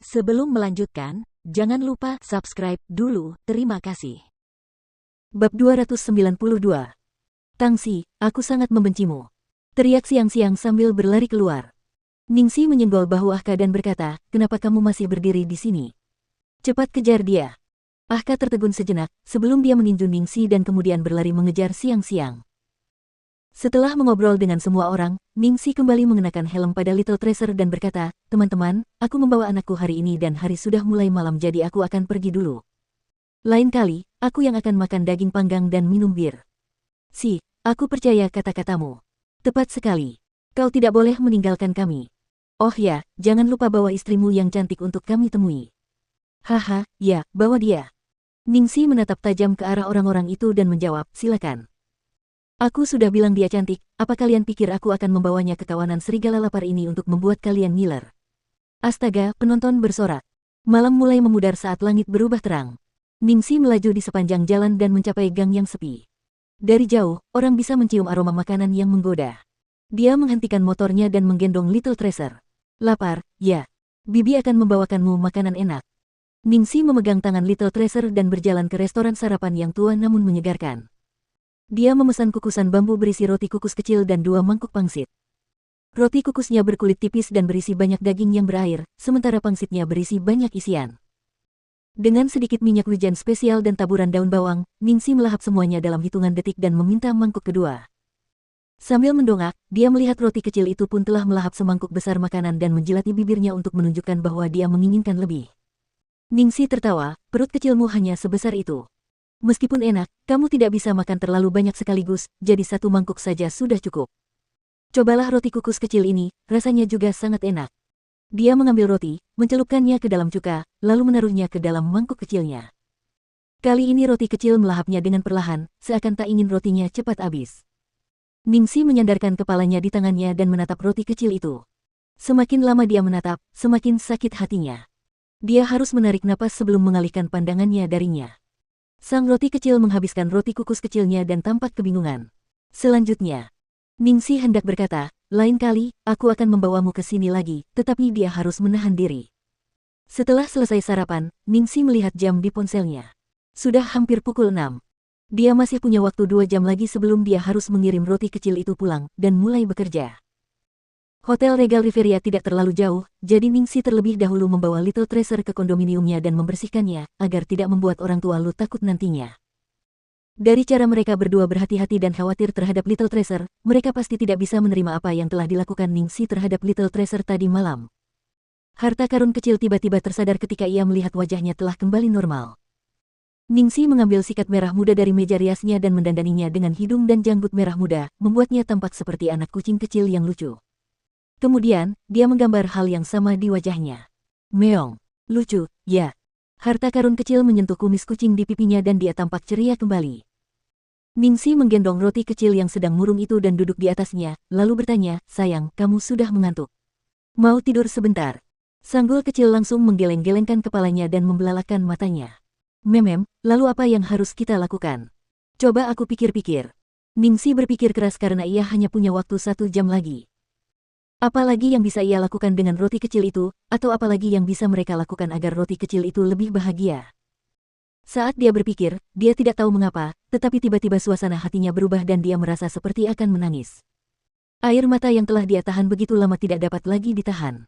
Sebelum melanjutkan, jangan lupa subscribe dulu, terima kasih. Bab 292. Tangsi, aku sangat membencimu. Teriak siang-siang sambil berlari keluar. Ningxi menyenggol bahu Ahka dan berkata, kenapa kamu masih berdiri di sini? Cepat kejar dia. Ahka tertegun sejenak, sebelum dia meninju Ningxi dan kemudian berlari mengejar siang-siang. Setelah mengobrol dengan semua orang, Ningxi kembali mengenakan helm pada Little Tracer dan berkata, teman-teman, aku membawa anakku hari ini dan hari sudah mulai malam jadi aku akan pergi dulu. Lain kali, aku yang akan makan daging panggang dan minum bir. Si, aku percaya kata-katamu. Tepat sekali. Kau tidak boleh meninggalkan kami. Oh ya, jangan lupa bawa istrimu yang cantik untuk kami temui. Haha, ya, bawa dia. Ningxi menatap tajam ke arah orang-orang itu dan menjawab, silakan. Aku sudah bilang dia cantik, apa kalian pikir aku akan membawanya ke kawanan serigala lapar ini untuk membuat kalian ngiler? Astaga, penonton bersorak. Malam mulai memudar saat langit berubah terang. Ningxi melaju di sepanjang jalan dan mencapai gang yang sepi. Dari jauh, orang bisa mencium aroma makanan yang menggoda. Dia menghentikan motornya dan menggendong Little Tracer. Lapar, ya. Bibi akan membawakanmu makanan enak. Ningxi memegang tangan Little Tracer dan berjalan ke restoran sarapan yang tua namun menyegarkan. Dia memesan kukusan bambu berisi roti kukus kecil dan 2 mangkuk pangsit. Roti kukusnya berkulit tipis dan berisi banyak daging yang berair, sementara pangsitnya berisi banyak isian. Dengan sedikit minyak wijen spesial dan taburan daun bawang, Ningxi melahap semuanya dalam hitungan detik dan meminta mangkuk kedua. Sambil mendongak, dia melihat roti kecil itu pun telah melahap semangkuk besar makanan dan menjilati bibirnya untuk menunjukkan bahwa dia menginginkan lebih. Ningxi tertawa, perut kecilmu hanya sebesar itu. Meskipun enak, kamu tidak bisa makan terlalu banyak sekaligus, jadi 1 mangkuk saja sudah cukup. Cobalah roti kukus kecil ini, rasanya juga sangat enak. Dia mengambil roti, mencelupkannya ke dalam cuka, lalu menaruhnya ke dalam mangkuk kecilnya. Kali ini roti kecil melahapnya dengan perlahan, seakan tak ingin rotinya cepat habis. Ningxi menyandarkan kepalanya di tangannya dan menatap roti kecil itu. Semakin lama dia menatap, semakin sakit hatinya. Dia harus menarik napas sebelum mengalihkan pandangannya darinya. Sang roti kecil menghabiskan roti kukus kecilnya dan tampak kebingungan. Selanjutnya, Ningxi hendak berkata, lain kali, aku akan membawamu ke sini lagi, tetapi dia harus menahan diri. Setelah selesai sarapan, Ningxi melihat jam di ponselnya. Sudah hampir pukul 6. Dia masih punya waktu 2 jam lagi sebelum dia harus mengirim roti kecil itu pulang, dan mulai bekerja. Hotel Regal Riveria tidak terlalu jauh, jadi Ningxi terlebih dahulu membawa Little Tracer ke kondominiumnya dan membersihkannya, agar tidak membuat orang tua Lu takut nantinya. Dari cara mereka berdua berhati-hati dan khawatir terhadap Little Tracer, mereka pasti tidak bisa menerima apa yang telah dilakukan Ningxi terhadap Little Tracer tadi malam. Harta karun kecil tiba-tiba tersadar ketika ia melihat wajahnya telah kembali normal. Ningxi mengambil sikat merah muda dari meja riasnya dan mendandaninya dengan hidung dan janggut merah muda, membuatnya tampak seperti anak kucing kecil yang lucu. Kemudian, dia menggambar hal yang sama di wajahnya. Meong. Lucu, ya. Harta karun kecil menyentuh kumis kucing di pipinya dan dia tampak ceria kembali. Ningxi menggendong roti kecil yang sedang murung itu dan duduk di atasnya, lalu bertanya, sayang, kamu sudah mengantuk. Mau tidur sebentar? Sanggul kecil langsung menggeleng-gelengkan kepalanya dan membelalakan matanya. Memem, lalu apa yang harus kita lakukan? Coba aku pikir-pikir. Ningxi berpikir keras karena ia hanya punya waktu 1 jam lagi. Apalagi yang bisa ia lakukan dengan roti kecil itu, atau apalagi yang bisa mereka lakukan agar roti kecil itu lebih bahagia. Saat dia berpikir, dia tidak tahu mengapa, tetapi tiba-tiba suasana hatinya berubah dan dia merasa seperti akan menangis. Air mata yang telah dia tahan begitu lama tidak dapat lagi ditahan.